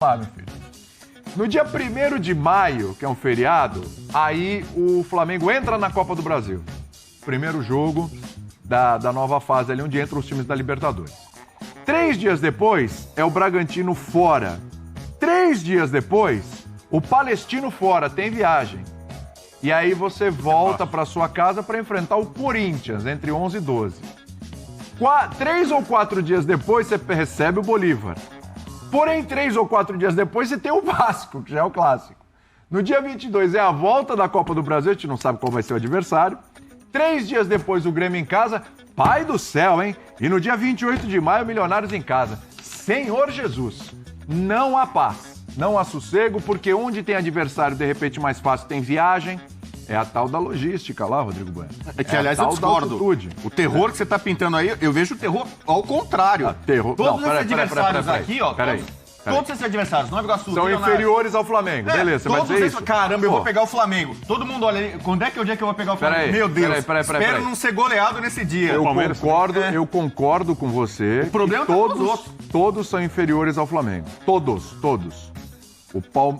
lá, meu filho. No dia 1º de maio, que é um feriado, aí o Flamengo entra na Copa do Brasil. Primeiro jogo da nova fase ali, onde entram os times da Libertadores. 3 dias depois, é o Bragantino fora. 3 dias depois, o Palestino fora, tem viagem. E aí você volta para sua casa para enfrentar o Corinthians, entre 11 e 12. 3 ou 4 dias depois, você recebe o Bolívar. Porém, 3 ou 4 dias depois, você tem o Vasco, que já é o clássico. No dia 22 é a volta da Copa do Brasil, a gente não sabe qual vai ser o adversário. 3 dias depois, o Grêmio em casa. Pai do céu, hein? E no dia 28 de maio, Milionários em casa. Senhor Jesus, não há paz, não há sossego, porque onde tem adversário, de repente, mais fácil, tem viagem. É a tal da logística lá, Rodrigo Bueno. É que, aliás, eu discordo. O terror que você está pintando aí, eu vejo o terror ao contrário. Terror. Todos esses adversários aqui, ó. Todos esses adversários, Nova Iguaçu, são inferiores ao Flamengo. Beleza, você vai dizer isso? Caramba, eu vou pegar o Flamengo. Todo mundo olha ali. Quando é que é o dia que eu vou pegar o Flamengo? Meu Deus. Espero não ser goleado nesse dia. Eu concordo com você. O problema todos são inferiores ao Flamengo. Todos.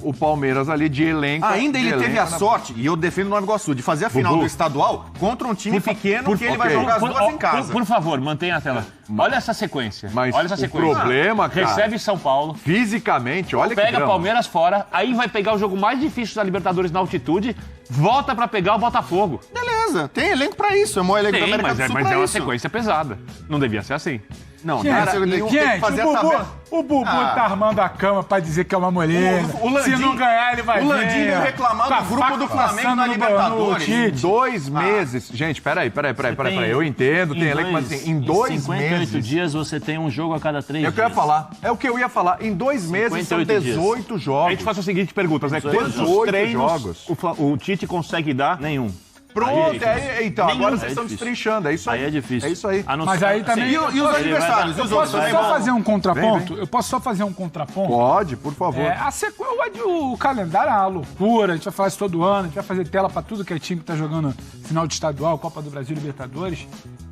O Palmeiras ali de elenco. Ainda ele teve a sorte, e eu defendo o Nova Iguaçu, de fazer a final do estadual contra um time pequeno que ele vai jogar as duas em casa. Por favor, mantenha a tela. Olha essa sequência. Olha essa sequência. O problema, cara, recebe São Paulo. Fisicamente, olha que pega Palmeiras fora, aí vai pegar o jogo mais difícil da Libertadores na altitude, volta pra pegar o Botafogo. Beleza, tem elenco pra isso. É o maior elenco da América do Sul. Mas é uma sequência pesada. Não devia ser assim. Não, gente, o Bubu tá armando a cama pra dizer que é uma moleza. Se não ganhar, ele vai ver. O Landinho reclamando do grupo do Flamengo na Libertadores. Em 2 meses... Gente, peraí. Eu entendo, tem elenco, mas assim, em 2 meses... 58 dias você tem um jogo a cada 3 dias. É o que eu ia falar. É o que eu ia falar. Em 2 meses são 18 jogos. A gente faz a seguinte pergunta, Zé. 18 jogos. O Tite consegue dar? Nenhum. Pronto, então, agora vocês estão destrinchando, é isso aí. Aí é difícil. É isso aí. Mas aí também... E os adversários? Eu posso só fazer um contraponto? Eu posso só fazer um contraponto? Pode, por favor. O calendário é uma loucura, a gente vai falar isso todo ano, a gente vai fazer tela pra tudo que é time que tá jogando final de estadual, Copa do Brasil, Libertadores.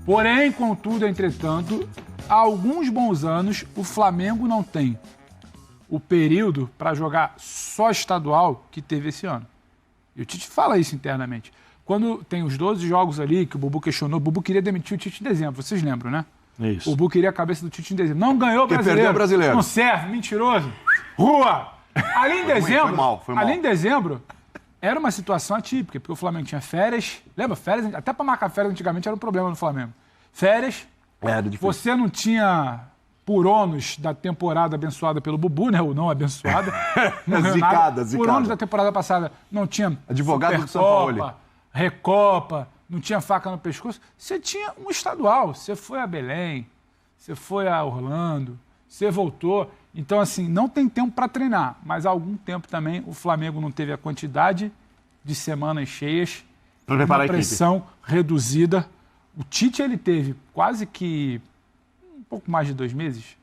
Porém, contudo, entretanto, há alguns bons anos, o Flamengo não tem o período pra jogar só estadual que teve esse ano. E o Tite fala isso internamente. Quando tem os 12 jogos ali que o Bubu questionou, o Bubu queria demitir o Tite em dezembro, vocês lembram, né? Isso. O Bubu queria a cabeça do Tite em dezembro. Não ganhou o brasileiro. Perdeu o brasileiro. Não serve, mentiroso. Rua! Ali em dezembro, foi mal. Ali em dezembro, era uma situação atípica, porque o Flamengo tinha férias. Lembra? Férias, até para marcar férias antigamente era um problema no Flamengo. Férias, você não tinha... por ônus da temporada abençoada pelo Bubu, né? Ou não abençoada. Zicada. Por ônus da temporada passada, não tinha advogado do São Paulo. Recopa, não tinha faca no pescoço. Você tinha um estadual. Você foi a Belém, você foi a Orlando, você voltou. Então, assim, não tem tempo para treinar. Mas há algum tempo também o Flamengo não teve a quantidade de semanas cheias, uma pressão reduzida. O Tite, ele teve quase que um pouco mais de 2 meses,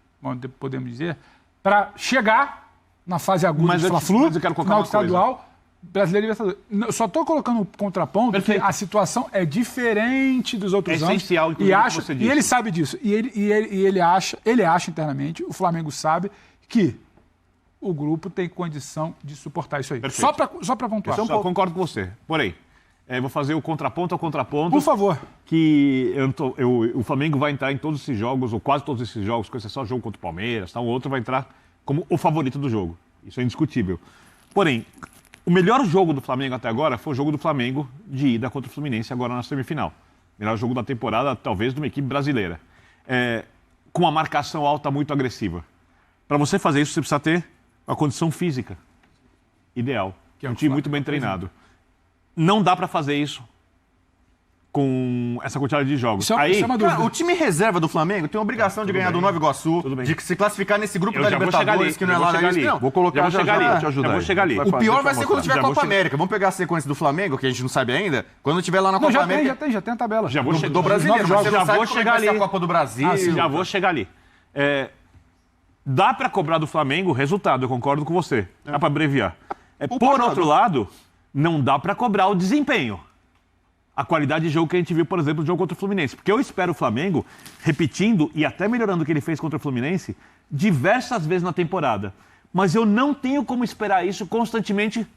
podemos dizer, para chegar na fase aguda do Fla-Flu, final estadual, Brasileiro e Libertadores. Eu só estou colocando um contraponto porque a situação é diferente dos outros anos. Essencial, e ele sabe disso. E ele acha internamente, o Flamengo sabe, que o grupo tem condição de suportar isso aí. Perfeito. Só para pontuar. Eu concordo com você. Porém, vou fazer o contraponto ao contraponto. Por favor. Que o Flamengo vai entrar em todos esses jogos, ou quase todos esses jogos, com exceção do jogo contra o Palmeiras, o outro vai entrar como o favorito do jogo. Isso é indiscutível. Porém, o melhor jogo do Flamengo até agora foi o jogo do Flamengo de ida contra o Fluminense agora na semifinal. Melhor jogo da temporada, talvez, de uma equipe brasileira. Com uma marcação alta muito agressiva. Para você fazer isso, você precisa ter uma condição física ideal. Que é um time muito bem treinado. Não dá para fazer isso com essa quantidade de jogos. Isso é uma dúvida. O time reserva do Flamengo tem a obrigação de ganhar do Nova Iguaçu, de se classificar nesse grupo da Libertadores, que não é lá da gente. Vou colocar já para te ajudar. Vou chegar ali. O pior vai ser quando tiver a Copa América. Vamos pegar a sequência do Flamengo, que a gente não sabe ainda. Quando tiver lá na Copa América... Já tem a tabela. Do brasileiro, mas você não sabe como vai ser a Copa do Brasil. Já vou chegar ali. Dá para cobrar do Flamengo resultado, eu concordo com você. Dá para abreviar. Por outro lado, não dá para cobrar o desempenho. A qualidade de jogo que a gente viu, por exemplo, no jogo contra o Fluminense. Porque eu espero o Flamengo repetindo e até melhorando o que ele fez contra o Fluminense diversas vezes na temporada. mas eu não tenho como esperar isso constantemente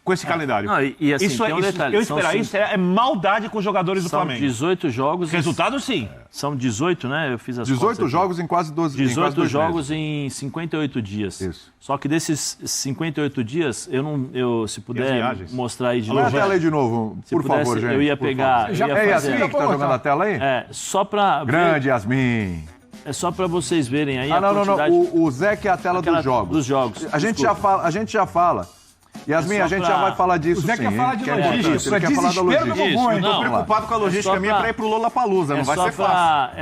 com esse calendário. Não, e assim, isso tem um detalhe. Eu esperar isso é maldade com os jogadores do Flamengo. São 18 jogos... Resultado, sim. São 18, né? Eu fiz as 18 jogos em quase 12 dias. 18 jogos em 58 dias. Isso. Só que desses 58 dias, se puder mostrar aí de Olha novo... a tela aí de novo, por favor, gente. Eu ia pegar... É Yasmin que tá jogando a tela aí? Só pra... Grande Yasmin. É só para vocês verem aí a quantidade... Não. O Zé que é a tela dos jogos. Dos jogos. A gente já fala. Yasmin, a gente já vai falar disso, sim. O Zé quer falar de logística. Ele quer falar da logística. Eu tô preocupado com a logística minha pra ir pro Lollapalooza. Não vai ser fácil.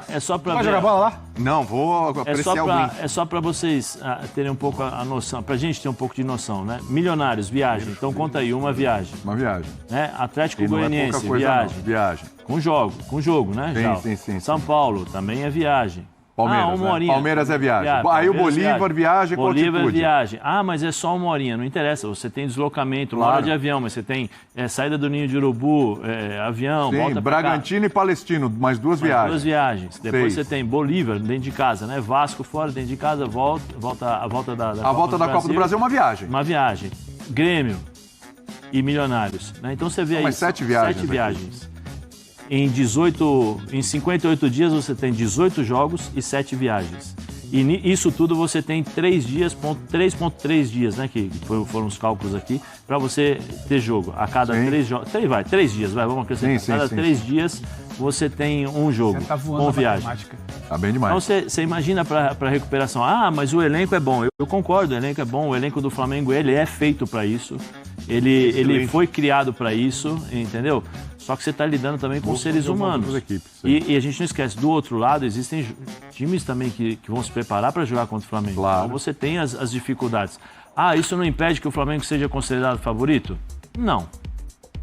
É só pra vai jogar bola lá? Não, vou apreciar o win. É só para vocês terem um pouco a noção, pra gente ter um pouco de noção, né? Milionários, viagem. Então conta aí, uma viagem. Uma viagem. Né? Atlético Goianiense, viagem. Com jogo, né? Sim. São Paulo, também é viagem. Palmeiras, uma horinha. Palmeiras é viagem. Aí o Bolívar viagem com altitude. Bolívar é viagem. Mas é só uma horinha, não interessa. Você tem deslocamento, uma hora de avião, mas você tem saída do Ninho de Urubu, avião, sim, volta Bragantino e Palestino, mais duas viagens. Duas viagens. Depois você tem Bolívar dentro de casa, né? Vasco fora, dentro de casa, a volta da Copa do Brasil é uma viagem. Uma viagem. Grêmio e Milionários. Né? Então você vê aí. Mas 7 viagens. 7 viagens. Em 58 dias você tem 18 jogos e 7 viagens. E isso tudo você tem 3,3 dias, né? Que foram os cálculos aqui, para você ter jogo. A cada 3 jogos. 3 dias, vamos acrescentar. A cada 3 dias você tem um jogo. Você tá voando com viagem. Tá bem demais. Então você imagina para recuperação. Mas o elenco é bom. Eu concordo, o elenco é bom. O elenco do Flamengo ele é feito para isso. Ele foi criado para isso, entendeu? Só que você está lidando também com seres humanos. E a gente não esquece, do outro lado, existem times também que vão se preparar para jogar contra o Flamengo. Claro. Então você tem as dificuldades. Isso não impede que o Flamengo seja considerado favorito? Não.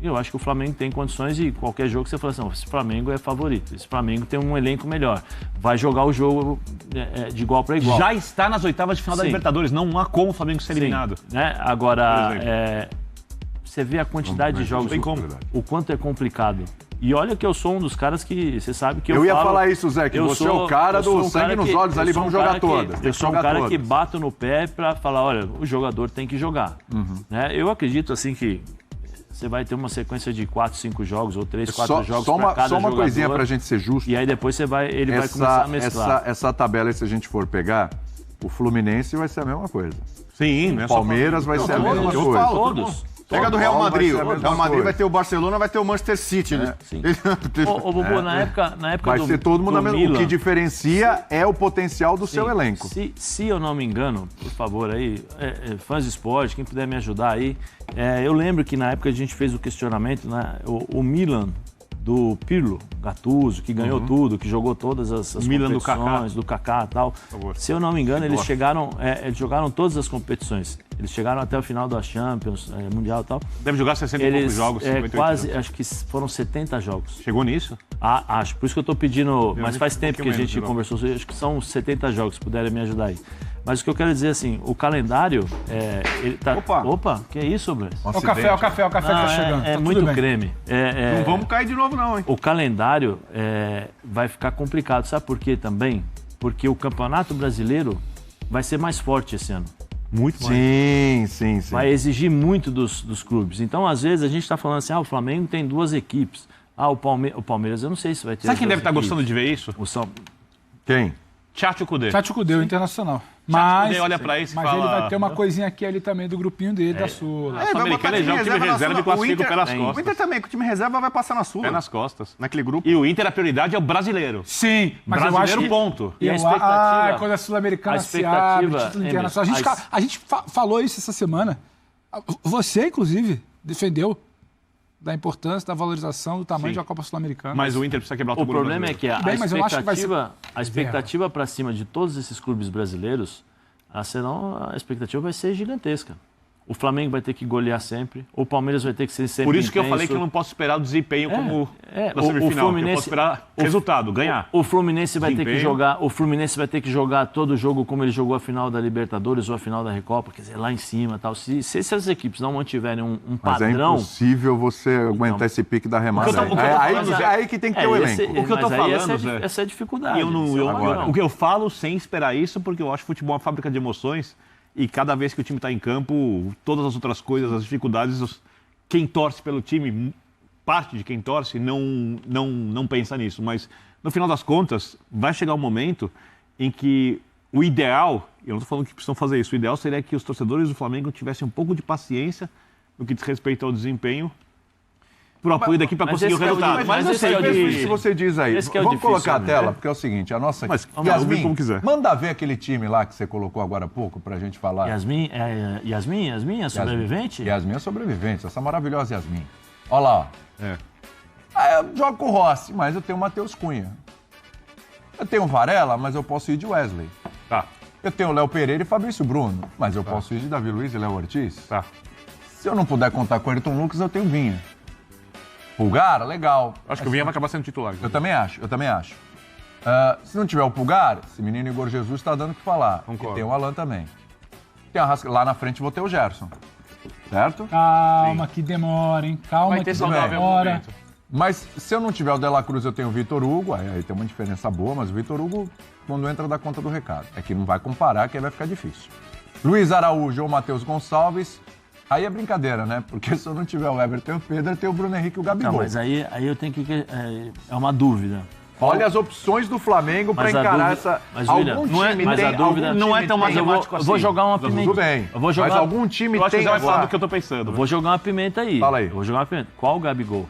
Eu acho que o Flamengo tem condições e qualquer jogo que você fala assim, esse Flamengo é favorito, esse Flamengo tem um elenco melhor. Vai jogar o jogo de igual para igual. Já está nas oitavas de final da Libertadores, não há como o Flamengo ser eliminado. Né? Agora, você vê a quantidade de jogos, o quanto é complicado. E olha que eu sou um dos caras que, você sabe que eu ia falar isso, Zé, que você é o cara do sangue nos olhos ali, vamos jogar todas. Eu sou um cara que bato no pé para falar, olha, o jogador tem que jogar. Né? Eu acredito assim que você vai ter uma sequência de 4, 5 jogos ou 3, 4 jogos para cada jogador. Só uma coisinha pra gente ser justo. E aí depois ele vai começar a mesclar. Essa tabela, se a gente for pegar, o Fluminense vai ser a mesma coisa. Sim, o Palmeiras vai ser a mesma coisa. Eu falo, todos. Pega do Real Madrid. O Real Madrid vai ter o Barcelona, vai ter o Manchester City, né? Sim. Ô, Bubu, na época vai ser todo mundo na mesma. O que diferencia é o potencial do seu elenco. Se eu não me engano, por favor, aí, fãs de esporte, quem puder me ajudar aí, eu lembro que na época a gente fez o questionamento, né? O Milan do Pirlo, Gattuso, que ganhou tudo, que jogou todas as Milan competições, do Kaká e tal. Se eu não me engano, eles jogaram todas as competições. Eles chegaram até o final da Champions, Mundial e tal. Deve jogar 60 e poucos jogos, 58 quase, jogos. acho que foram 70 jogos. Chegou nisso? Acho. Por isso que eu estou pedindo, mas faz tempo que a gente conversou, acho que são 70 jogos, se puderem me ajudar aí. Mas o que eu quero dizer assim, o calendário, ele tá... Opa, que é isso, Bruno? O café que tá chegando. É muito creme. Não vamos cair de novo não, hein? O calendário vai ficar complicado. Sabe por quê também? Porque o Campeonato Brasileiro vai ser mais forte esse ano. Muito mais. Sim. Vai exigir muito dos clubes. Então, às vezes, a gente está falando assim, o Flamengo tem 2 equipes. O Palmeiras, eu não sei se vai ter. Sabe quem deve estar gostando de ver isso? Quem? Tchatcho Kudê. Tchatcho Kudê, o Internacional. Mas olha pra isso e mas fala... ele vai ter uma coisinha aqui ali também do grupinho dele, da Sula. O americano é já o time reserva e classifica pelas costas. O Inter também, com o time reserva vai passar na Sula. Pé nas costas. Naquele grupo. E o Inter, a prioridade é o brasileiro. Sim, mas brasileiro, eu acho que... ponto. E a expectativa... quando a Sul-Americana se abre, título internacional. A gente falou isso essa semana. Você, inclusive, defendeu da importância, da valorização, do tamanho da Copa Sul-Americana. Mas o Inter precisa quebrar o problema é que a ser... expectativa para cima de todos esses clubes brasileiros, a expectativa vai ser gigantesca. O Flamengo vai ter que golear sempre, o Palmeiras vai ter que ser sempre Por isso que intenso. eu falei que eu não posso esperar o desempenho como na semifinal. O Fluminense, eu posso esperar resultado, ganhar. O Fluminense vai ter que jogar todo o jogo como ele jogou a final da Libertadores ou a final da Recopa, quer dizer, lá em cima, tal. Se essas equipes não mantiverem um padrão, mas é impossível você aguentar esse pique da remada. Aí que tem que ter o elenco. O que eu tô falando, Zé, essa é a dificuldade. O que eu falo sem esperar isso, porque eu acho futebol uma fábrica de emoções. e cada vez que o time está em campo, todas as outras coisas, as dificuldades, quem torce pelo time, parte de quem torce, não pensa nisso. Mas, no final das contas, vai chegar um momento em que o ideal, eu não estou falando que precisam fazer isso, o ideal seria que os torcedores do Flamengo tivessem um pouco de paciência no que diz respeito ao desempenho, pro apoio daqui para conseguir o resultado. Mas eu sei isso que você diz aí. Vamos colocar a tela, porque é o seguinte, a nossa... Mas Yasmin, como quiser. Manda ver aquele time lá que você colocou agora há pouco pra gente falar. Yasmin, a sobrevivente? Yasmin é sobrevivente, essa maravilhosa Yasmin. Olha lá, ó. É. Eu jogo com o Rossi, mas eu tenho o Matheus Cunha. Eu tenho o Varela, mas eu posso ir de Wesley. Tá. Eu tenho o Léo Pereira e Fabrício Bruno, mas eu posso ir de Davi Luiz e Léo Ortiz. Tá. Se eu não puder contar com o Ayrton Lucas, eu tenho o Vinha. Pulgar, legal. Acho que o Vinha vai acabar sendo titular. Eu também acho. Se não tiver o Pulgar, esse menino Igor Jesus está dando o que falar. Concordo. E tem o Alan também. Lá na frente vou ter o Gerson. Certo? Calma, que demora, hein? Calma, Vai ter que saudável demora. momento. Mas se eu não tiver o De La Cruz, eu tenho o Vitor Hugo. Aí tem uma diferença boa, mas o Vitor Hugo, quando entra, dá conta do recado. É que não vai comparar, que aí vai ficar difícil. Luiz Araújo ou Matheus Gonçalves. Aí é brincadeira, né? Porque se eu não tiver o Everton e o Pedro, tem o Bruno Henrique e o Gabigol. Não, mas aí eu tenho que... É uma dúvida. Olha as opções do Flamengo para encarar essa... Mas, William, não é tão matemático eu vou jogar uma pimenta. Tudo bem, mas algum time Eu acho que tem... você vai falar do que eu tô pensando. Eu vou jogar uma pimenta aí. Fala aí. Eu vou jogar uma pimenta. Qual o Gabigol?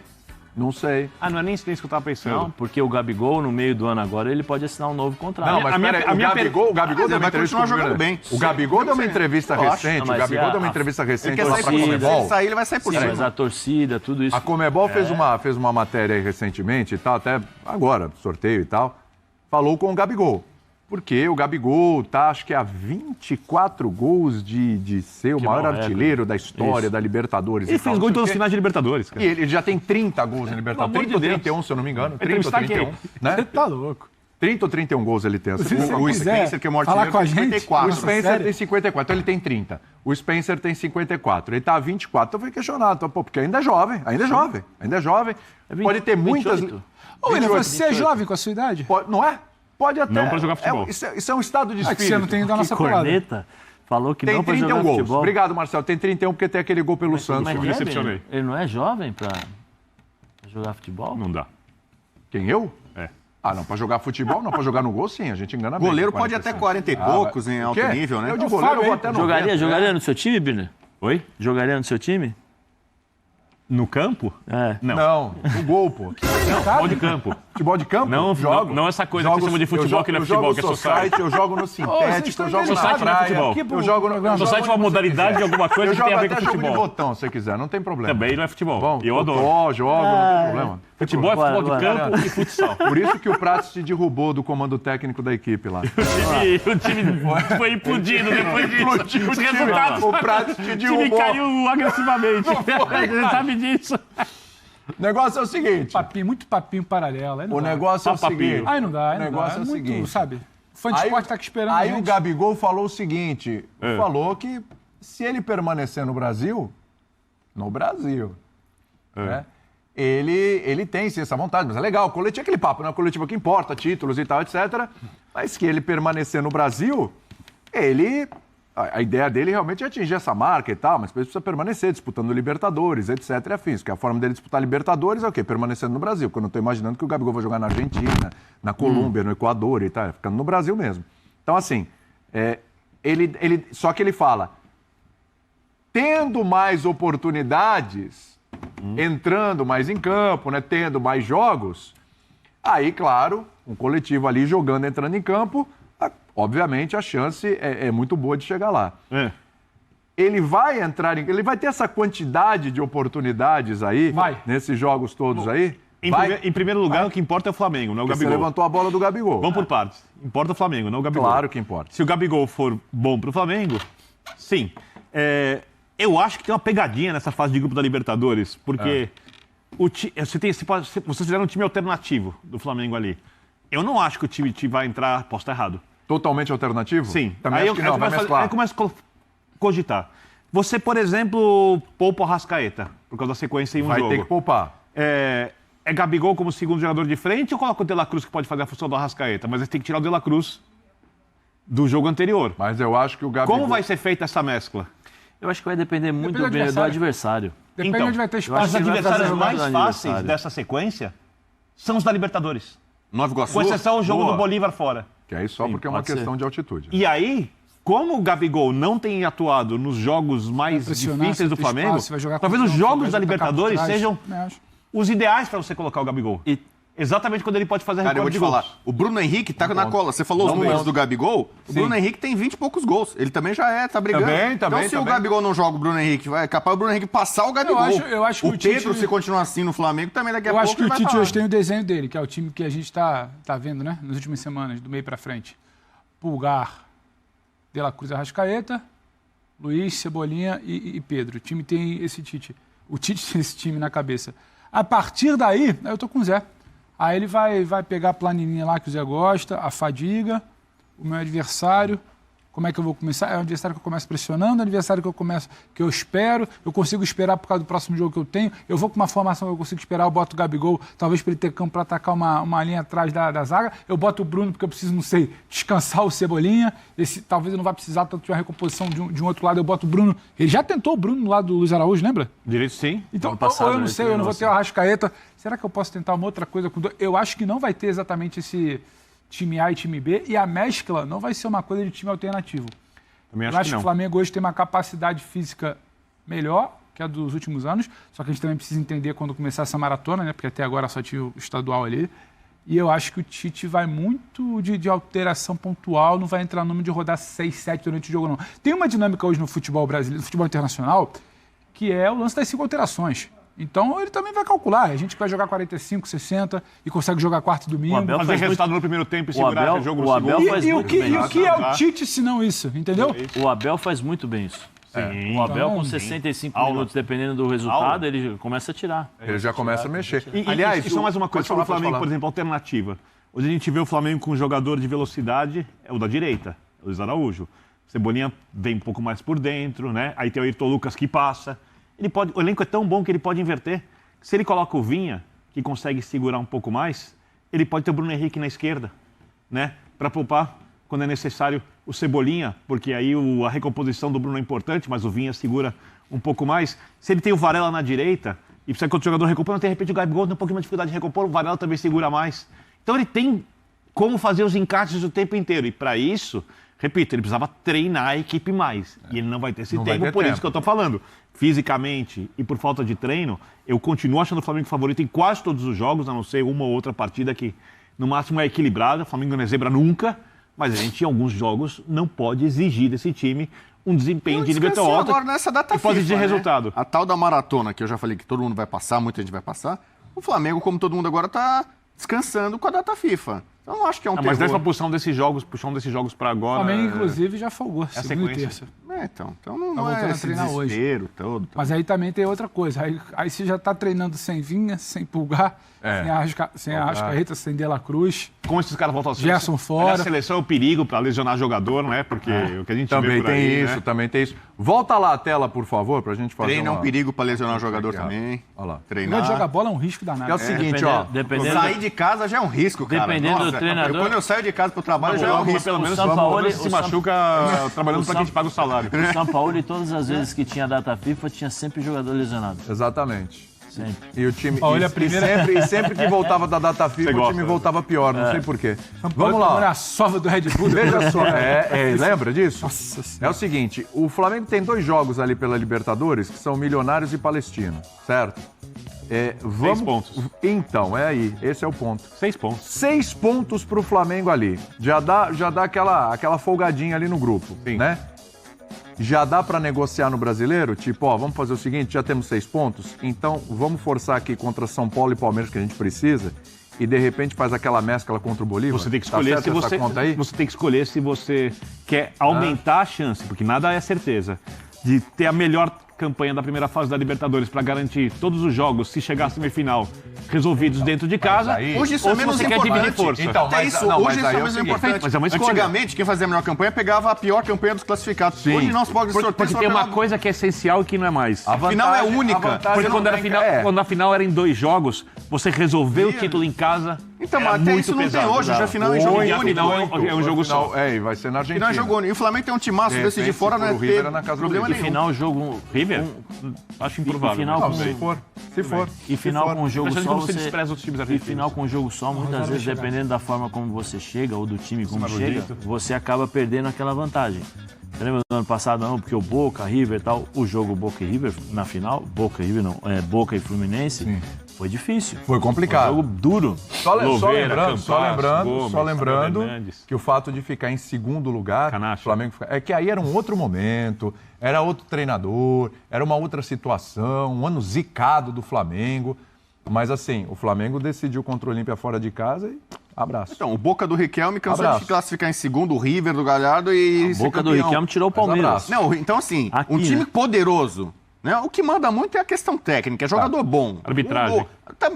Não sei. Não é nem isso que eu tava pensando. Não, porque o Gabigol, no meio do ano agora, ele pode assinar um novo contrato. Não, mas peraí, o Gabigol deu uma entrevista jogando bem. O Gabigol deu uma entrevista recente, Mas lá pra Se Comebol. ele sair, ele vai sair por Sim, cima. mas a torcida, tudo isso. A Comebol fez uma matéria aí recentemente e tal, até agora, sorteio e tal, falou com o Gabigol. Porque o Gabigol tá, acho que há 24 gols de ser o maior artilheiro da história da Libertadores. Ele fez gol em todas as finais de Libertadores, cara. E ele já tem 30 gols em Libertadores. 30 ou 31, se eu não me engano. 30 ou 31, né? Tá louco. 30 ou 31 gols ele tem. Se você O quiser Spencer, que é o maior falar artilheiro, com a tem gente, 54. O Spencer sério? tem 54, então ele tem 30. O Spencer tem 54, ele tá a 24. Então foi questionado, então, porque ainda é jovem. Pode ter muitas... 28. Ô, William, 28, você é jovem com a sua idade? Não é? Pode até. Não pra jogar futebol. Isso é um estado de É que espírito. você não tem da nossa palavra. Corneta falou que Tem não pra 31 jogar gols. futebol. Obrigado, Marcelo. Tem 31 porque tem aquele gol pelo Santos. Mas me decepcionei. ele não é jovem pra jogar futebol? Não dá. Quem, eu? É. Não, pra jogar futebol, não. Pra jogar no gol, sim. A gente engana bem. Goleiro com pode ir até 47. 40 e poucos em O alto quê? nível, né? Eu de goleiro eu vou até 90. Jogaria no seu time, Birner? Oi? Jogaria no seu time? No campo? É. Não. No gol, pô. Futebol de campo. Futebol de campo? Não, jogo. não essa coisa que chama de futebol, que não é futebol, que é society. Eu jogo no sintético, eu jogo na Society não é praia. futebol. Eu jogo no... Society é uma modalidade de alguma coisa Eu que tem jogo a ver com até jogo de futebol. botão, se você quiser. Não tem problema. Também não é futebol. Bom, eu adoro. Jogo, não tem problema. Futebol é futebol de Bora. campo e futsal. Por isso que o Prato se derrubou do comando técnico da equipe lá. O time foi implodido depois disso. Os resultados. O Prato te O time derrubou. caiu agressivamente. Você sabe disso. O negócio é o seguinte. Muito papinho paralelo. Aí não O dá. negócio é o Papinho. seguinte. Aí não dá, aí O não negócio dá. é o muito, seguinte. sabe? O fã de esporte tá aqui esperando Aí a o gente. Gabigol falou o seguinte. Falou que se ele permanecer no Brasil, né, ele tem sim essa vontade, mas é legal. Coletivo é aquele papo, né? O coletivo que importa, títulos e tal, etc. Mas que ele permanecer no Brasil, a ideia dele realmente é atingir essa marca e tal, mas ele precisa permanecer disputando Libertadores, etc. e afins. Porque a forma dele disputar Libertadores é o quê? Permanecendo no Brasil. Porque eu não estou imaginando que o Gabigol vai jogar na Argentina, na Colômbia, no Equador e tal, ficando no Brasil mesmo. Então, assim, só que ele fala, tendo mais oportunidades, entrando mais em campo, né, tendo mais jogos, aí, claro, um coletivo ali jogando, entrando em campo, obviamente a chance é muito boa de chegar lá. Ele vai ele vai ter essa quantidade de oportunidades aí, nesses jogos todos aí? Em primeiro lugar, o que importa é o Flamengo, não é o Você Gabigol. levantou a bola do Gabigol. Vamos por partes. Importa o Flamengo, não o Gabigol. Claro que importa. Se o Gabigol for bom pro Flamengo, sim. Eu acho que tem uma pegadinha nessa fase de grupo da Libertadores, porque vocês fizeram um time alternativo do Flamengo ali. Eu não acho que o time vai entrar, posso estar errado. Totalmente alternativo? Sim. Também acho que não, vai mesclar. Aí eu começo a cogitar. Você, por exemplo, poupa o Arrascaeta, por causa da sequência em um jogo. Vai ter que poupar. É Gabigol como segundo jogador de frente ou coloca o De La Cruz que pode fazer a função do Arrascaeta? Mas ele tem que tirar o De La Cruz do jogo anterior. Mas eu acho que o Gabigol... Como vai ser feita essa mescla? Eu acho que vai depender muito do adversário. Depende Então, onde vai ter espaço. Os adversários fazer mais mais fáceis adversário. dessa sequência são os da Libertadores. Nova Iguaçu. Com exceção do jogo Boa. do Bolívar fora. Que aí só porque é uma pode ser. questão de altitude. E aí, como o Gabigol não tem atuado nos jogos mais Pressionar, difíceis do tem Flamengo, espaço, vai jogar talvez com os o jogos vai da atacar por Libertadores trás. sejam Acho. os ideais para você colocar o Gabigol. E Exatamente quando ele pode fazer a Cara, eu vou recorde te de gols. falar. O Bruno Henrique tá na cola. Você falou os números do Gabigol. O Bruno Henrique tem 20 e poucos gols. Ele também já tá brigando. Então, se o Gabigol não joga o Bruno Henrique, é capaz o Bruno Henrique passar o Gabigol. Eu acho que o Pedro, se continuar assim no Flamengo, também daqui a Eu pouco acho que o vai Tite falar. hoje tem o desenho dele, que é o time que a gente tá vendo, né? Nas últimas semanas, do meio pra frente. Pulgar, De La Cruz, Arrascaeta, Luiz, Cebolinha e Pedro. O time tem esse Tite. O Tite tem esse time na cabeça. A partir daí, eu tô com o Zé. Aí ele vai pegar a planilhinha lá que o Zé gosta, a fadiga, o meu adversário. Como é que eu vou começar? É um adversário que eu começo pressionando, é um adversário que eu espero, eu consigo esperar por causa do próximo jogo que eu tenho. Eu vou com uma formação que eu consigo esperar, eu boto o Gabigol, talvez para ele ter campo para atacar uma linha atrás da zaga. Eu boto o Bruno porque eu preciso, não sei, descansar o Cebolinha. Talvez eu não vá precisar tanto de uma recomposição de um outro lado. Eu boto o Bruno. Ele já tentou o Bruno no lado do Luiz Araújo, lembra? Direito sim. Então, passado, ou eu não ele sei, eu não treinou vou ter o Arrascaeta. Será que eu posso tentar uma outra coisa? Eu acho que não vai ter exatamente esse time A e time B. E a mescla não vai ser uma coisa de time alternativo. Também Eu acho que o Flamengo hoje tem uma capacidade física melhor que a dos últimos anos, só que a gente também precisa entender quando começar essa maratona, né? Porque até agora só tinha o estadual ali. E eu acho que o Tite vai muito de alteração pontual, não vai entrar no número de rodar 6, 7 durante o jogo, não. Tem uma dinâmica hoje no futebol brasileiro, no futebol internacional, que é o lance das 5 alterações. Então ele também vai calcular. A gente vai jogar 45, 60 e consegue jogar quarto e domingo. Fazer resultado no primeiro tempo e segurar o jogo no segundo. E o que é o Tite se não isso, entendeu? O Abel faz muito bem isso. Sim. O Abel, Então, com 65 minutos, dependendo do resultado, ele começa a tirar. Ele já começa a mexer. Aliás, isso é mais uma coisa sobre o pode Flamengo, falar. por exemplo, alternativa. Hoje a gente vê o Flamengo com um jogador de velocidade, é o da direita, o Luiz Araújo. Cebolinha vem um pouco mais por dentro, né? Aí tem o Ayrton Lucas que passa. O elenco é tão bom que ele pode inverter. Se ele coloca o Vinha, que consegue segurar um pouco mais, ele pode ter o Bruno Henrique na esquerda, né? Para poupar quando é necessário o Cebolinha, porque aí a recomposição do Bruno é importante, mas o Vinha segura um pouco mais. Se ele tem o Varela na direita e precisa que outro jogador recompor, de repente o Gabigol tem um pouquinho mais de dificuldade de recompor, o Varela também segura mais. Então ele tem como fazer os encaixes o tempo inteiro. E para isso, repito, ele precisava treinar a equipe mais. E ele não vai ter esse tempo, por isso que eu estou falando. Fisicamente e por falta de treino, eu continuo achando o Flamengo favorito em quase todos os jogos, a não ser uma ou outra partida que no máximo é equilibrada. O Flamengo não é zebra nunca, mas a gente em alguns jogos não pode exigir desse time um desempenho de nível tão alto agora nessa data e pode FIFA, exigir resultado. A tal da maratona, que eu já falei que todo mundo vai passar, muita gente vai passar. O Flamengo, como todo mundo agora, tá descansando com a data FIFA. Então, eu não acho que é um Mas terror. dessa puxão desses jogos para O agora. Flamengo, inclusive, já folgou, a segunda e sequência. terça. Então não voltando é a esse treinar hoje. desespero todo. Mas aí também tem outra coisa. Aí você já tá treinando sem Vinha, sem Pulgar, sem Arrascaeta, sem De La Cruz. Como esses caras voltam a ser. Gerson fora. A seleção é o perigo para lesionar jogador, não é? Porque o que a gente Também vê por tem aí, isso, né? também tem isso. Volta lá a tela, por favor, pra gente fazer Treino é um uma... perigo para lesionar o jogador também. Olha lá. O Treinar. de jogar bola é um risco danado. É o seguinte, ó. Dependendo Sair de casa já é um risco, cara. Dependendo do treinador- Quando eu saio de casa pro trabalho já é um Mas risco. pelo menos Sampaoli- se o machuca trabalhando para que a gente pague o salário. O São Paulo, todas as vezes que tinha data FIFA, tinha sempre jogador lesionado. Exatamente. Sempre. E o time. Olha, e, a primeira- e sempre que voltava da data FIFA, Você o time gosta, voltava pior, não sei porquê. Vamos Olha lá. a sova do Red Bull. Veja só, lembra disso? Nossa É Senhora. o seguinte, o Flamengo tem 2 jogos ali pela Libertadores, que são Milionários e Palestino, certo? 6 pontos. Então, é aí, esse é o ponto. 6 pontos. 6 pontos pro Flamengo ali. Já dá aquela folgadinha ali no grupo, Sim. né? Já dá pra negociar no Brasileiro? Tipo, ó, vamos fazer o seguinte, já temos 6 pontos, então vamos forçar aqui contra São Paulo e Palmeiras, que a gente precisa, e de repente faz aquela mescla contra o Bolívar? Você tem que Tá escolher certo se essa você, conta aí? você tem que escolher se você quer aumentar a chance, porque nada é certeza, de ter a melhor campanha da primeira fase da Libertadores para garantir todos os jogos, se chegar à semifinal, resolvidos dentro de casa. aí- Hoje isso é ou se menos você quer importante. dividir força. Então, Até mas- isso, não, hoje mas isso aí é é o menos seguinte, importante. mas é uma escolha. Antigamente, quem fazia a melhor campanha pegava a pior campanha dos classificados. Sim. Hoje não se pode sorteio. Porque só tem uma pela- coisa que é essencial e que não é mais. A final é única. a vantagem Porque não quando tem a que- final era em 2 jogos, você resolveu o Sim. título em casa Então, mas até isso não tem hoje. Já final é jogo único. É um jogo só. E vai ser na Argentina. Final é jogo único. E o Flamengo tem um timaço decidir fora, não é River na casa problema do nenhum. Final jogo... River? Acho improvável. Se for. E final com um jogo só, você despreza os times e argentinos. final com um jogo só, muitas vezes, dependendo da forma como você chega, ou do time como chega, você acaba perdendo aquela vantagem. Você lembra do ano passado, não? Porque o Boca, River e tal, o jogo Boca e River na final, Boca e River não, Boca e Fluminense, foi difícil. Foi complicado. Foi um jogo duro. Só lembrando que o fato de ficar em segundo lugar, Flamengo, é que aí era um outro momento, era outro treinador, era uma outra situação, um ano zicado do Flamengo. Mas assim, o Flamengo decidiu contra o Olímpia fora de casa e abraço. Então, o Boca do Riquelme cansou de classificar em segundo, o River do Galhardo e... O Boca do Riquelme tirou o Palmeiras. Não, então assim, aqui, um time poderoso, né? O que manda muito é a questão técnica, é jogador bom. Arbitragem.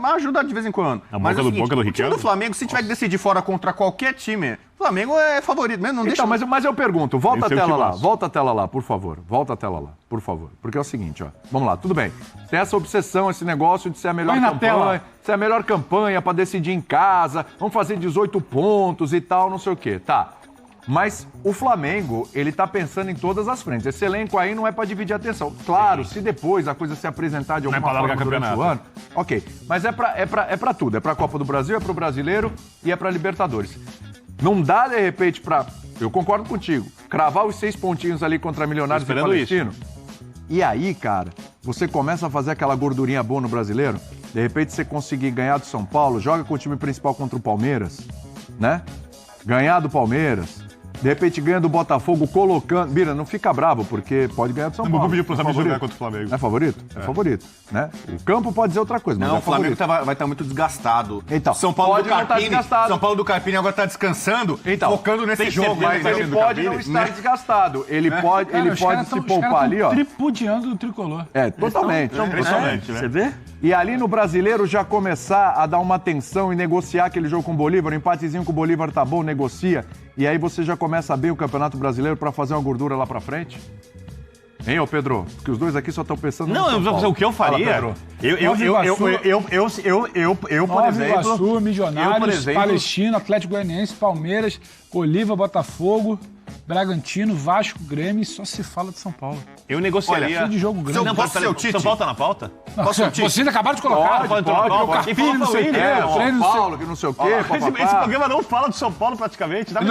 Ajuda de vez em quando. Mas o Boca do Riquelme? O time do Flamengo, se tiver que decidir fora contra qualquer time, o Flamengo é favorito mesmo. Não deixa... mas eu pergunto, volta a tela lá, por favor. Volta a tela lá, por favor. Porque é o seguinte, ó. Vamos lá, tudo bem. Tem essa obsessão, esse negócio de ser a melhor campanha, ser a melhor campanha pra decidir em casa, vamos fazer 18 pontos e tal, não sei o quê. Tá. Mas o Flamengo, ele tá pensando em todas as frentes. Esse elenco aí não é pra dividir a atenção. Claro, se depois a coisa se apresentar de alguma forma durante o ano, ok. Mas é pra tudo. É pra Copa do Brasil, é pro Brasileiro e é pra Libertadores. Não dá, de repente, eu concordo contigo, cravar os 6 pontinhos ali contra Milionários e Palestino. E aí, cara, você começa a fazer aquela gordurinha boa no Brasileiro, de repente você conseguir ganhar do São Paulo, joga com o time principal contra o Palmeiras, né? Ganhar do Palmeiras. De repente ganha do Botafogo colocando... Bira, não fica bravo, porque pode ganhar do São Paulo. Não vou pedir para os amigos jogar contra o Flamengo. É favorito? É favorito, né? O campo pode dizer outra coisa, mas não, o Flamengo vai estar muito desgastado. Então, São Paulo do Carpini agora está descansando, focando nesse jogo. Mas ele pode não estar desgastado. Ele pode se poupar ali, ó. Tripudiando do tricolor. Totalmente. Impressionante, né? Você vê? E ali no Brasileiro já começar a dar uma atenção e negociar aquele jogo com o Bolívar, o empatezinho com o Bolívar tá bom, negocia, e aí você já começa bem o Campeonato Brasileiro para fazer uma gordura lá pra frente? Hein, ô Pedro? Porque os dois aqui só estão pensando... Não, o que eu faria... Fala, eu, por exemplo... Iguaçu, Milionários, Palestino, Atlético Goianiense, Palmeiras, Bolívar, Botafogo, Bragantino, Vasco, Grêmio, só se fala de São Paulo. Eu negociaria... Olha, de jogo grande. Não, posso ser o Tite? São Paulo tá na pauta? Vocês acabaram de colocar. Pode. O Carpini, não sei o quê. São Paulo, que não sei o quê. Esse programa não fala de São Paulo praticamente. Não.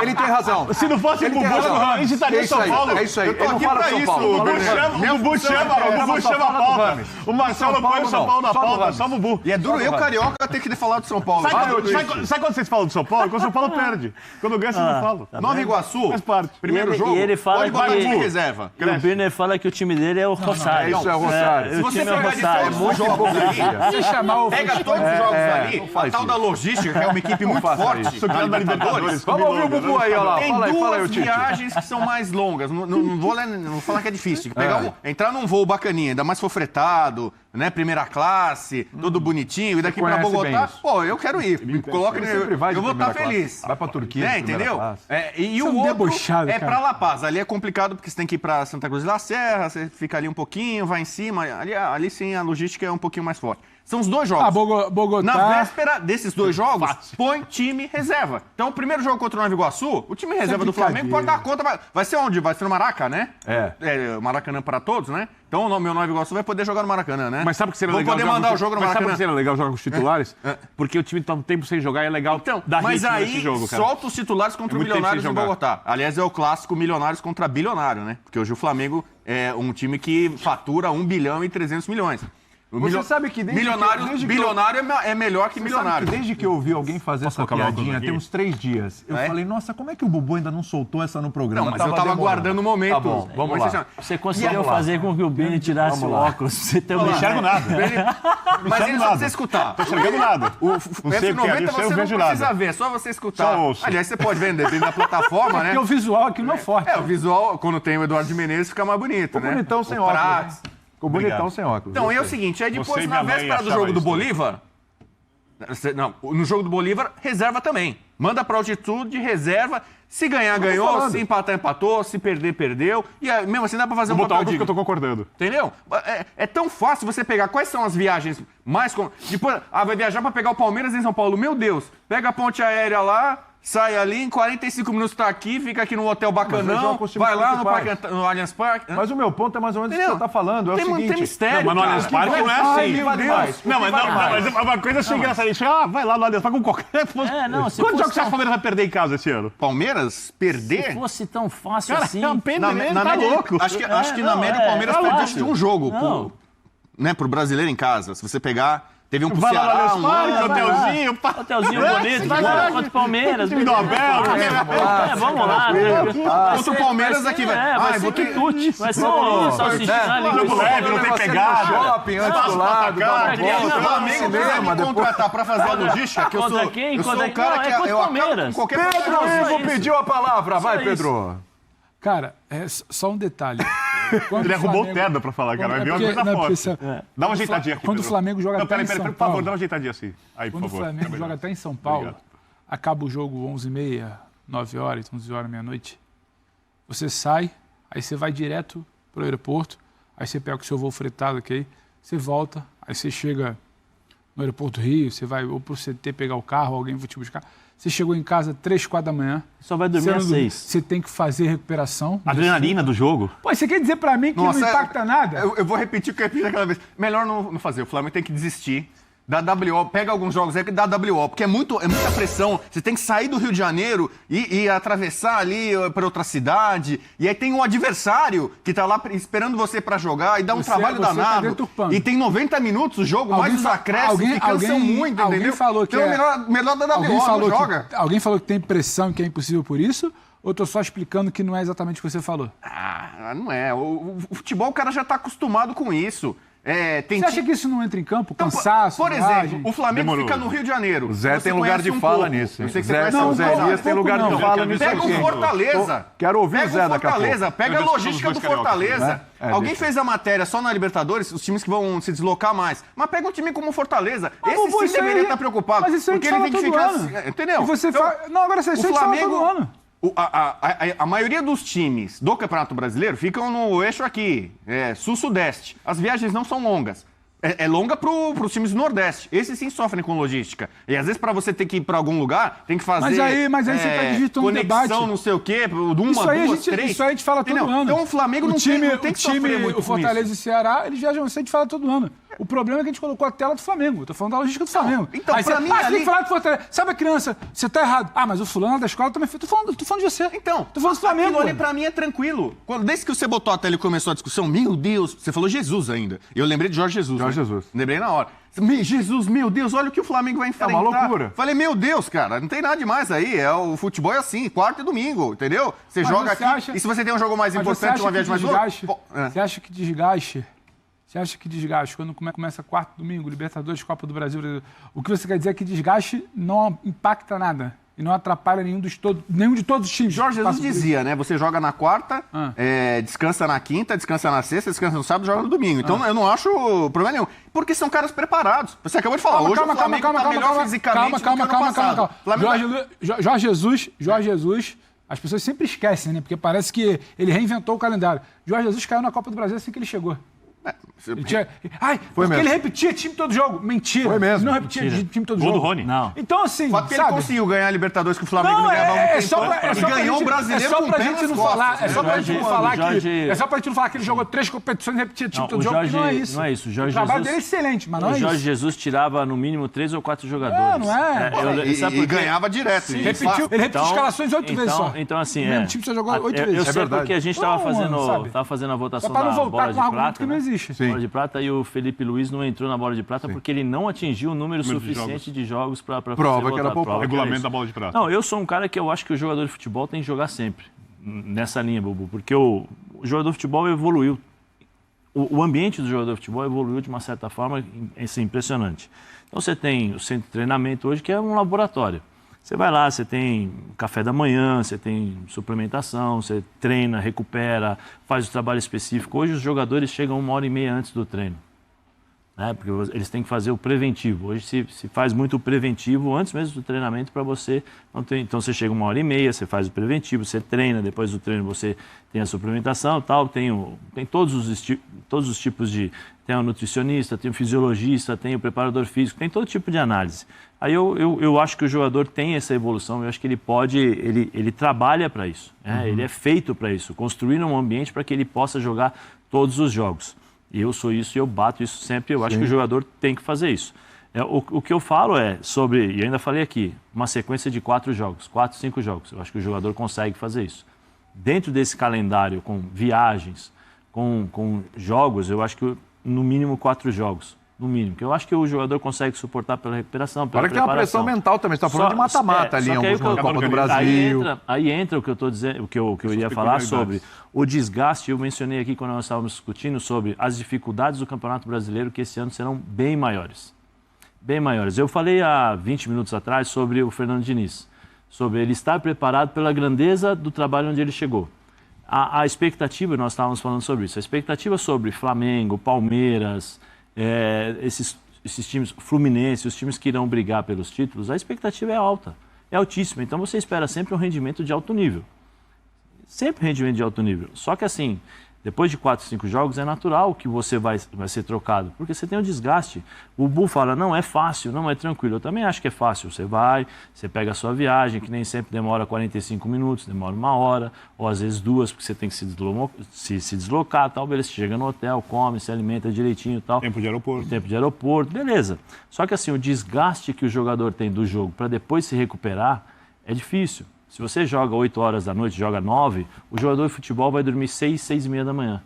Ele tem razão. Se não fosse o Bubu, a gente estaria em São Paulo. É isso aí. Eu tô aqui pra isso. O Bubu chama a pauta. O Marcelo põe o São Paulo na pauta, só o Bubu. E é duro eu, carioca, ter que falar do São Paulo. Sabe quando vocês falam do São Paulo? Quando o São Paulo perde. Quando ganha, vocês não falam. Nova Iguaçu, faz parte. Primeiro jogo, e ele fala pode de reserva. E o Birner fala que o time dele é o Rosário. Isso é o Rosário. Se você pegar de todos os jogos ali, pega todos os jogos ali, a tal da logística, que é uma equipe muito forte. Vamos ouvir o Bubu aí, olha lá. Tem duas viagens que são mais longas. Não vou falar que é difícil. Entrar num voo bacaninha, ainda mais se for fretado, né? Primeira classe, tudo bonitinho, e daqui pra Bogotá, pô, eu quero ir. Coloca, eu vou estar feliz. Vai pra Turquia, entendeu? E o outro é pra La Paz. Ali é complicado porque você tem que ir pra Santa Cruz da Serra, você fica ali um pouquinho, vai em cima. Ali sim a logística é um pouquinho mais forte. São os dois jogos. Bogotá. Na véspera desses dois jogos, põe time reserva. Então, o primeiro jogo contra o Nova Iguaçu, o time reserva do Flamengo pode dar conta. Vai ser onde? Vai ser no Maraca, né? Maracanã para todos, né? Então, o meu Nova Iguaçu vai poder jogar no Maracanã, né? Mas sabe que seria legal? Vou poder mandar o jogo no Maracanã. Mas sabe que seria legal jogar com os titulares? Porque o time tá um tempo sem jogar e é legal dar ritmo nesse jogo, cara. Solta os titulares contra o Milionários em Bogotá. Aliás, é o clássico Milionários contra Bilionário, né? Porque hoje o Flamengo é um time que fatura 1 bilhão e 300 milhões. Você sabe que bilionário é melhor que milionário. Desde que eu ouvi alguém fazer essa piadinha, tem uns 3 dias, eu falei, nossa, como é que o Bubu ainda não soltou essa no programa? Não, mas eu tava aguardando o momento. Tá bom, vamos lá. Você conseguiu fazer com que o Bini tirasse o óculos? Você também não enxergo nada. Mas ele só precisa escutar. Tô enxergando nada. O F90 você não precisa ver, só você escutar. Aliás, você pode ver dentro da plataforma, né? Porque o visual aqui não é forte. O visual, quando tem o Eduardo de Menezes, fica mais bonito, né? Bonitão sem óculos. Ficou bonitão sem óculos. Então, é o seguinte, aí depois, na véspera do jogo do Bolívar... No jogo do Bolívar, reserva também. Manda pra altitude, reserva. Se ganhar, ganhou. Se empatar, empatou. Se perder, perdeu. E mesmo assim dá pra fazer um papel que eu tô concordando. Entendeu? É tão fácil você pegar quais são as viagens mais... Depois, vai viajar pra pegar o Palmeiras em São Paulo. Meu Deus, pega a ponte aérea lá, sai ali, em 45 minutos tá aqui, fica aqui no hotel bacanão, vai lá no Allianz Parque. Mas o meu ponto é mais ou menos o que você tá falando. É o seguinte... Tem mistério, mas no Allianz Parque não é assim. Meu Deus. Não, mas uma coisa assim engraçada. Vai lá no Allianz Parque com qualquer... Quantos jogos você acha que o Palmeiras vai perder em casa esse ano? Palmeiras? Perder? Se fosse tão fácil Cara, assim... tá média, louco. Acho que na média o Palmeiras perdeu um jogo pro brasileiro em casa. Se você pegar... Teve um pro Ceará, Hotelzinho bonito, vai lá contra o Palmeiras. Time do Abel. Vamos lá. Contra o Palmeiras aqui, velho. Vai ser quitute. Vai ser um salsichinho. Jogo leve, não tem pegada. Shopping antes do lado. O Flamengo quiser me contratar pra fazer a logística, que eu sou o cara que eu acabo com qualquer... Pedro Ivo pediu a palavra. Vai, Pedro. Cara, só um detalhe. Ele arrumou o terno pra falar, cara. Vai ver uma coisa forte. Dá uma ajeitadinha aqui, quando o Flamengo joga até em São Paulo... Por favor, dá uma ajeitadinha assim. Aí, quando o Flamengo joga até em São Paulo, acaba o jogo 11h30, 9 horas, 11 horas, meia-noite. Você sai, aí você vai direto pro aeroporto, aí você pega o seu voo fretado aqui, você volta, aí você chega no aeroporto Rio, você vai ou pro CT pegar o carro, alguém vai te buscar. Você chegou em casa 3, 4 da manhã. Só vai dormir às 6. Você tem que fazer recuperação. Adrenalina do jogo. Pô, você quer dizer pra mim que não impacta nada? Eu vou repetir o que eu repeti aquela vez. Melhor não fazer. O Flamengo tem que desistir. Da WO, pega alguns jogos aí que dá WO, porque é muita pressão. Você tem que sair do Rio de Janeiro e atravessar ali para outra cidade. E aí tem um adversário que tá lá esperando você para jogar e dá um trabalho danado. Tá e tem 90 minutos o jogo, mais os acréscimos que cansam muito, entendeu? Alguém falou que então, melhor da WO, não joga. Alguém falou que tem pressão e que é impossível por isso? Ou eu tô só explicando que não é exatamente o que você falou? Não é. O futebol, o cara já tá acostumado com isso. Você acha que isso não entra em campo? Cansaço, por exemplo, o Flamengo fica no Rio de Janeiro. O Zé tem lugar de fala nisso. Eu sei que você conhece o Zé Elias, tem lugar de fala nisso. Pega o Fortaleza. Quero ouvir o Zé daqui a pouco. Pega a logística do Fortaleza. Alguém fez a matéria só na Libertadores, os times que vão se deslocar mais. Mas pega um time como o Fortaleza. Esse sim deveria estar preocupado. Mas isso aí porque ele tem que ficar... Entendeu? Não, agora você fala todo ano. A maioria dos times do Campeonato Brasileiro ficam no eixo aqui, sul-sudeste. As viagens não são longas. É longa para os times do Nordeste. Esses sim sofrem com logística. E às vezes para você ter que ir para algum lugar, tem que fazer mas aí você está digitando um debate. Conexão, não sei o quê, de uma, duas, três. Isso aí a gente fala todo ano. Então o Flamengo não tem que sofrer muito o Fortaleza e o Ceará, eles viajam, isso a gente fala todo ano. O problema é que a gente colocou a tela do Flamengo. Eu tô falando da logística do Flamengo. Então, aí pra você, mim, você tem que falar do Fortaleza. Sabe a criança, você tá errado. Mas o fulano da escola também fez. Tô falando de você. Então, tô falando do Flamengo. Aquilo ali pra mim é tranquilo. Desde que você botou a tela e começou a discussão, meu Deus, você falou Jesus ainda. Eu lembrei de Jorge Jesus. Jesus. Lembrei na hora. Jesus, meu Deus, olha o que o Flamengo vai enfrentar. É uma loucura. Falei, meu Deus, cara, não tem nada demais aí. O futebol é assim, quarta e domingo, entendeu? Você joga aqui. E se você tem um jogo mais importante, uma viagem mais longa. Você acha que desgaste? Você acha que desgaste, quando começa quarto, domingo, Libertadores, Copa do Brasil, o que você quer dizer é que desgaste não impacta nada e não atrapalha nenhum de todos os times. Jorge Jesus dizia, né? Você joga na quarta, descansa na quinta, descansa na sexta, descansa no sábado, joga no domingo. Então eu não acho problema nenhum. Porque são caras preparados. Você acabou de falar, hoje o Flamengo tá melhor fisicamente do que ano passado. Jorge Jesus, as pessoas sempre esquecem, né? Porque parece que ele reinventou o calendário. Jorge Jesus caiu na Copa do Brasil assim que ele chegou. Porque ele repetia time todo jogo. Mentira. Foi mesmo. Não repetia time todo jogo. Gol do Rony. Não. Então, assim, o fato que ele conseguiu ganhar a Libertadores que o Flamengo não ganhava um tempo. E ganhou o Brasileiro com o pé nas costas. É só pra gente não falar que ele jogou 3 competições e repetia time todo jogo, que não é isso. Não é isso. O trabalho dele é excelente, mas não é isso. O Jorge Jesus tirava no mínimo 3 ou 4 jogadores. Não é. E ganhava direto. Ele repetiu escalações 8 vezes só. Então, assim, o mesmo time só jogou 8 vezes. Eu sei porque a gente estava fazendo a votação da bola de prata. Que não existe. Bola de prata, e o Felipe Luiz não entrou na bola de prata porque ele não atingiu o número suficiente de jogos para prova que era pouco. Regulamento da bola de prata. Não, eu sou um cara que eu acho que o jogador de futebol tem que jogar sempre nessa linha, Bubu, porque o jogador de futebol evoluiu. O ambiente do jogador de futebol evoluiu de uma certa forma, assim, impressionante. Então você tem o centro de treinamento hoje, que é um laboratório. Você vai lá, você tem café da manhã, você tem suplementação, você treina, recupera, faz o trabalho específico. Hoje os jogadores chegam 1h30 antes do treino. né? Porque eles têm que fazer o preventivo. Hoje se faz muito o preventivo antes mesmo do treinamento para você não ter. Então você chega 1h30, você faz o preventivo, você treina, depois do treino você tem a suplementação e tal, tem todos os tipos de... Tem o nutricionista, tem o fisiologista, tem o preparador físico, tem todo tipo de análise. Aí eu acho que o jogador tem essa evolução, eu acho que ele trabalha para isso, né? Ele é feito para isso, construir um ambiente para que ele possa jogar todos os jogos. Eu sou isso e eu bato isso sempre, eu acho que o jogador tem que fazer isso. O que eu falo é sobre, e ainda falei aqui, uma sequência de 4 jogos, 4, 5 jogos. Eu acho que o jogador consegue fazer isso. Dentro desse calendário, com viagens, com jogos, eu acho que no mínimo 4 jogos. No mínimo. Que eu acho que o jogador consegue suportar pela recuperação, pela preparação. Olha que tem uma pressão mental também. Você está falando de mata-mata ali, alguns na Copa do Brasil. Aí entra o que eu estou dizendo, o que eu iria falar sobre o desgaste. Eu mencionei aqui quando nós estávamos discutindo sobre as dificuldades do Campeonato Brasileiro, que esse ano serão bem maiores. Bem maiores. Eu falei há 20 minutos atrás sobre o Fernando Diniz, sobre ele estar preparado pela grandeza do trabalho onde ele chegou. A expectativa, nós estávamos falando sobre isso, a expectativa sobre Flamengo, Palmeiras, esses times, Fluminense, os times que irão brigar pelos títulos, a expectativa é alta, é altíssima. Então você espera sempre um rendimento de alto nível. Sempre rendimento de alto nível. Só que assim, depois de 4, 5 jogos, é natural que você vai ser trocado, porque você tem o desgaste. O Bu fala, não é fácil, não é tranquilo. Eu também acho que é fácil. Você vai, você pega a sua viagem, que nem sempre demora 45 minutos, demora 1 hora, ou às vezes 2, porque você tem que se deslocar, tal, beleza, você chega no hotel, come, se alimenta direitinho e tal. Tempo de aeroporto. Tempo de aeroporto, beleza. Só que assim, o desgaste que o jogador tem do jogo para depois se recuperar é difícil. Se você joga 8 horas da noite, joga 9, o jogador de futebol vai dormir 6, 6h30 da manhã.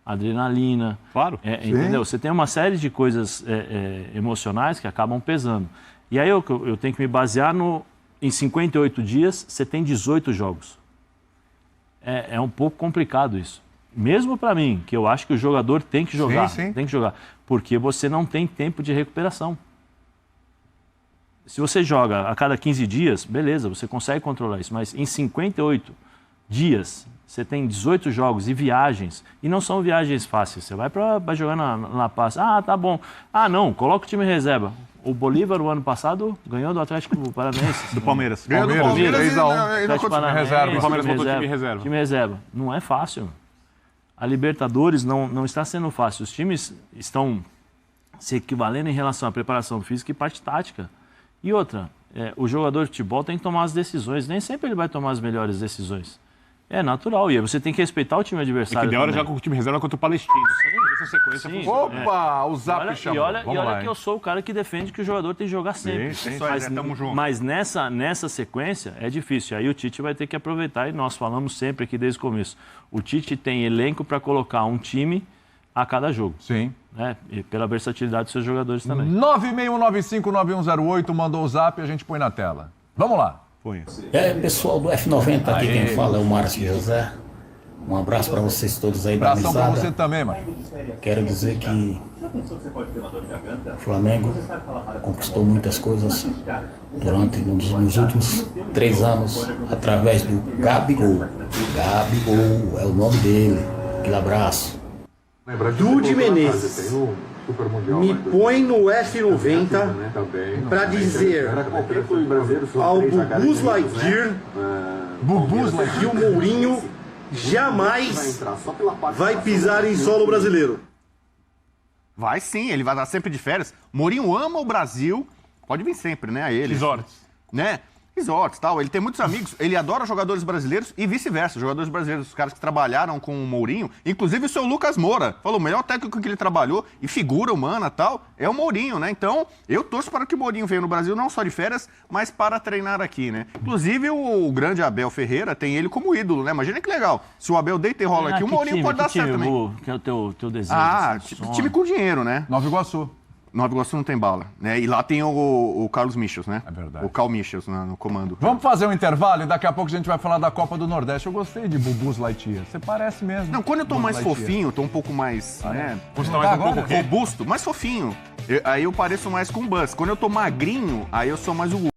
Adrenalina. Claro. Entendeu? Você tem uma série de coisas emocionais que acabam pesando. E aí eu tenho que me basear em 58 dias, você tem 18 jogos. É um pouco complicado isso. Mesmo para mim, que eu acho que o jogador tem que jogar. Sim. Tem que jogar. Porque você não tem tempo de recuperação. Se você joga a cada 15 dias, beleza, você consegue controlar isso. Mas em 58 dias, você tem 18 jogos e viagens. E não são viagens fáceis. Você vai jogar na La Paz. Ah, tá bom. Ah, não, coloca o time reserva. O Bolívar, o ano passado, ganhou do Atlético Paranaense. Do Palmeiras. Ganhou do Palmeiras 3-1. Atlético Paranaense, O Palmeiras botou time reserva. Time reserva. Não é fácil. A Libertadores não está sendo fácil. Os times estão se equivalendo em relação à preparação física e parte tática. E outra, o jogador de futebol tem que tomar as decisões. Nem sempre ele vai tomar as melhores decisões. É natural. E aí você tem que respeitar o time adversário. E que de hora também. já com o time reserva contra o Palestino. Essa sequência Sim. Opa, o Zap chamou. E olha que eu sou o cara que defende que o jogador tem que jogar sempre. Mas nessa sequência é difícil. Aí o Tite vai ter que aproveitar, e nós falamos sempre aqui desde o começo. O Tite tem elenco para colocar um time a cada jogo. Sim. Né? E pela versatilidade dos seus jogadores também. 961959108 mandou o Zap e a gente põe na tela. Vamos lá. Põe. Pessoal do F90, aqui quem fala é o Márcio José. Um abraço para vocês todos aí da Abração pra mesada. você também, mano. Quero dizer que o Flamengo conquistou muitas coisas nos últimos 3 anos através do Gabigol. Gabigol é o nome dele. Aquele abraço. Dude Menezes me põe no F90 para dizer ao Bubus Lightyear que o Mourinho jamais vai pisar em solo brasileiro. Vai sim, ele vai estar sempre de férias. Mourinho ama o Brasil, pode vir sempre, né? A ele. Resorts. Né? Resorts, tal. Ele tem muitos amigos, ele adora jogadores brasileiros e vice-versa. Jogadores brasileiros, os caras que trabalharam com o Mourinho, inclusive o seu Lucas Moura, falou, o melhor técnico que ele trabalhou e figura humana tal, é o Mourinho, né? Então, eu torço para que o Mourinho venha no Brasil, não só de férias, mas para treinar aqui, né? Inclusive, o grande Abel Ferreira tem ele como ídolo, né? Imagina que legal. Se o Abel deita e rola aqui, o Mourinho pode dar certo também. Que é o teu desejo? Ah, assim, time com dinheiro, né? Nova Iguaçu. Nova Iguaçu não tem bala, né? E lá tem o Carlos Michels, né? É verdade. O Carl Michels no comando. Vamos fazer um intervalo e daqui a pouco a gente vai falar da Copa do Nordeste. Eu gostei de Bubus Lightyear. Você parece mesmo. Não, quando eu tô Buzz mais Lightyear. fofinho, tô um pouco mais, né? Você Tá tá mais um agora? pouco Robusto, mais fofinho. Aí eu pareço mais com o Buzz. Quando eu tô magrinho, aí eu sou mais o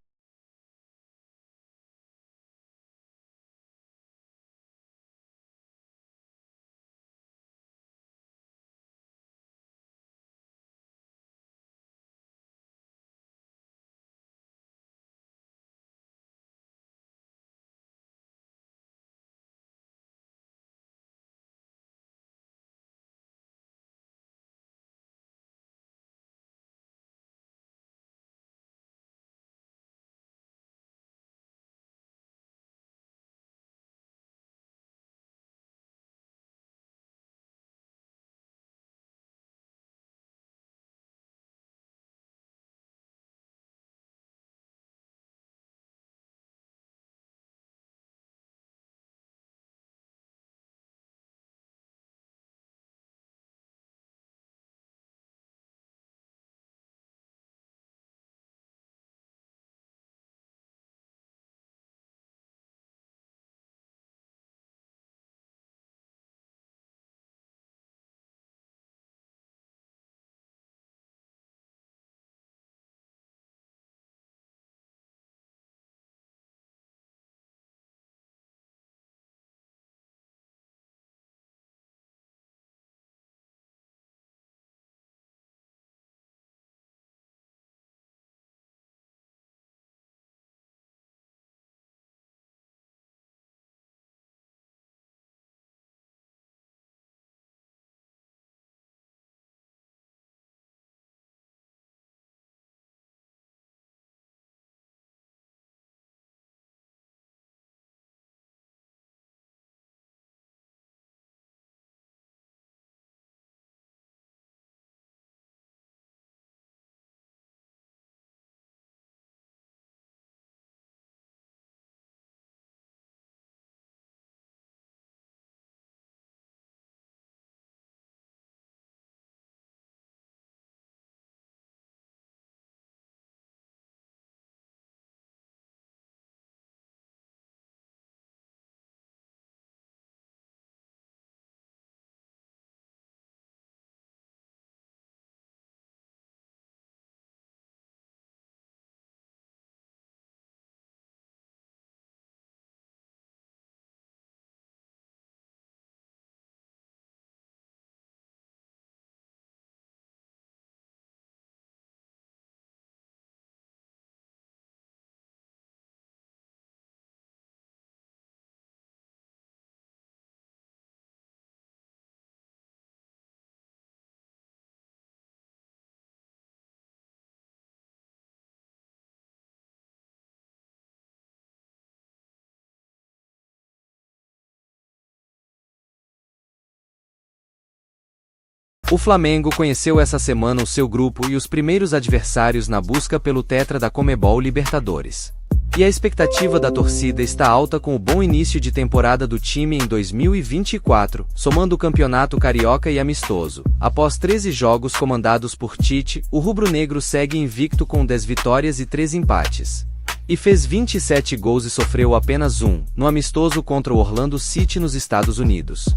O Flamengo conheceu essa semana o seu grupo e os primeiros adversários na busca pelo tetra da Conmebol Libertadores. E a expectativa da torcida está alta com o bom início de temporada do time em 2024, somando o Campeonato Carioca e Amistoso. Após 13 jogos comandados por Tite, o rubro-negro segue invicto com 10 vitórias e 3 empates. E fez 27 gols e sofreu apenas um, no amistoso contra o Orlando City nos Estados Unidos.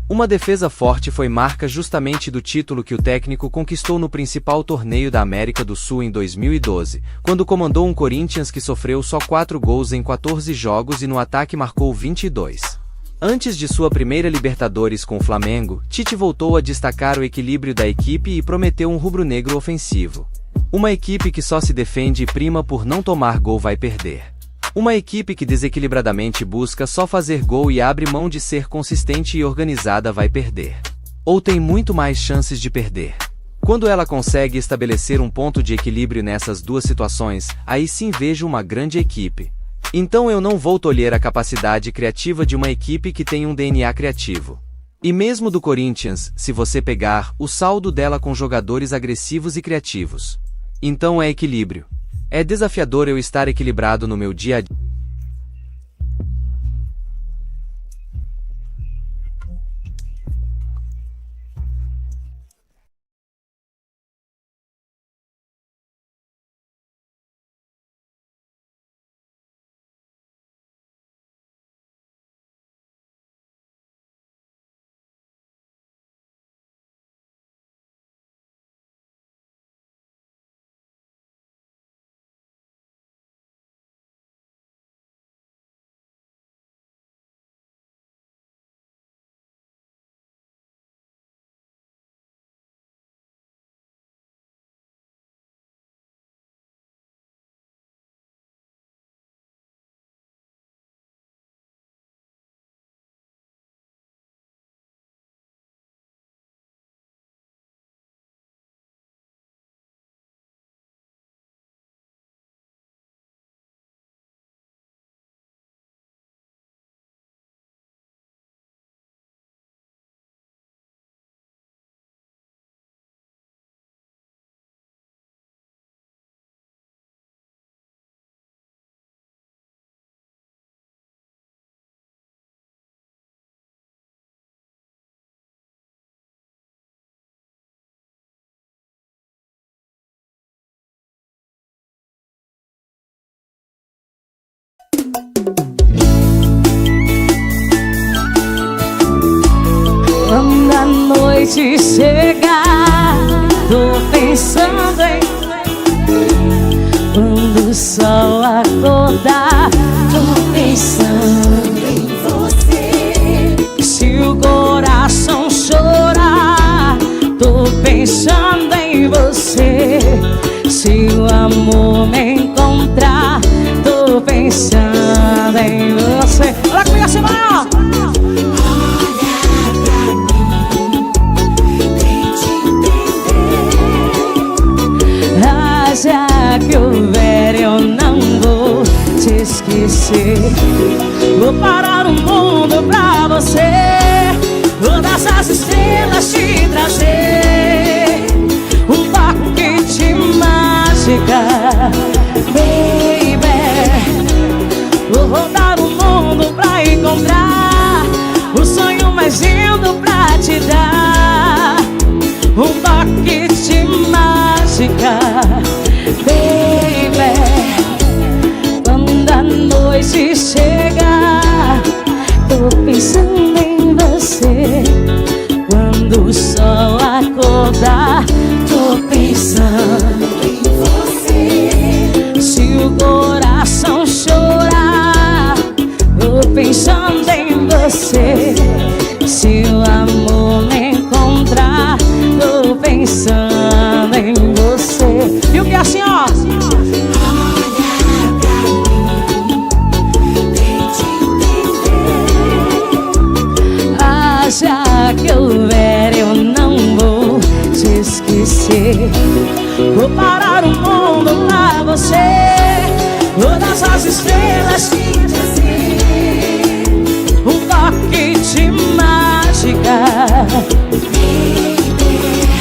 Uma defesa forte foi marca justamente do título que o técnico conquistou no principal torneio da América do Sul em 2012, quando comandou um Corinthians que sofreu só 4 gols em 14 jogos e no ataque marcou 22. Antes de sua primeira Libertadores com o Flamengo, Tite voltou a destacar o equilíbrio da equipe e prometeu um rubro-negro ofensivo. Uma equipe que só se defende e prima por não tomar gol vai perder. Uma equipe que desequilibradamente busca só fazer gol e abre mão de ser consistente e organizada vai perder. Ou tem muito mais chances de perder. Quando ela consegue estabelecer um ponto de equilíbrio nessas duas situações, aí sim vejo uma grande equipe. Então eu não vou tolher a capacidade criativa de uma equipe que tem um DNA criativo. E mesmo do Corinthians, se você pegar o saldo dela com jogadores agressivos e criativos. Então é equilíbrio. É desafiador eu estar equilibrado no meu dia a dia. Quando a noite chegar, tô pensando em quando o sol acordar, tô pensando em você. Se o coração chorar, tô pensando em você. Se o amor me encontrar, tô pensando em você. Olha comigo assim, maior. Já que houver, eu não vou te esquecer. Vou parar o mundo pra você, todas as estrelas te trazer, um toque de mágica, baby. Vou rodar o mundo pra encontrar o sonho mais lindo pra te dar, um toque de mágica, baby. Quando a noite chegar, tô pensando em você. Quando o sol acordar, tô pensando em você. Se o coração chorar, tô pensando em você. Se o amor me encontrar, tô pensando em você. E o que é assim, ó? Já que houver, eu não vou te esquecer. Vou parar o mundo pra você, todas as estrelas te dizer, um toque de mágica, baby.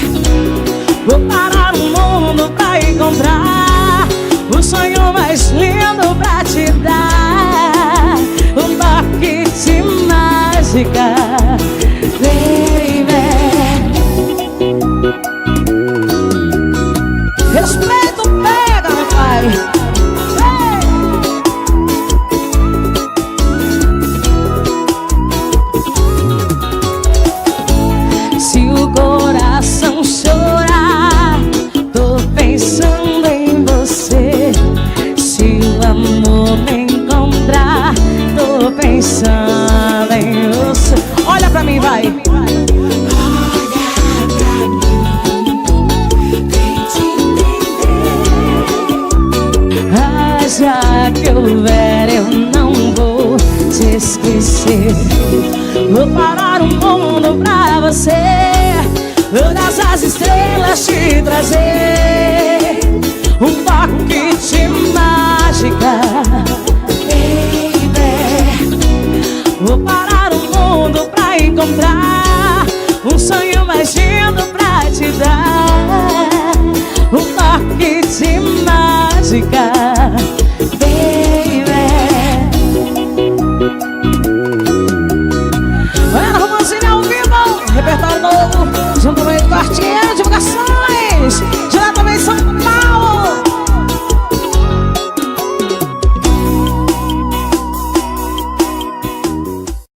Vou parar o mundo pra você, todas as estrelas te trazer, um toque de mágica, baby. Vou parar o mundo pra encontrar um sonho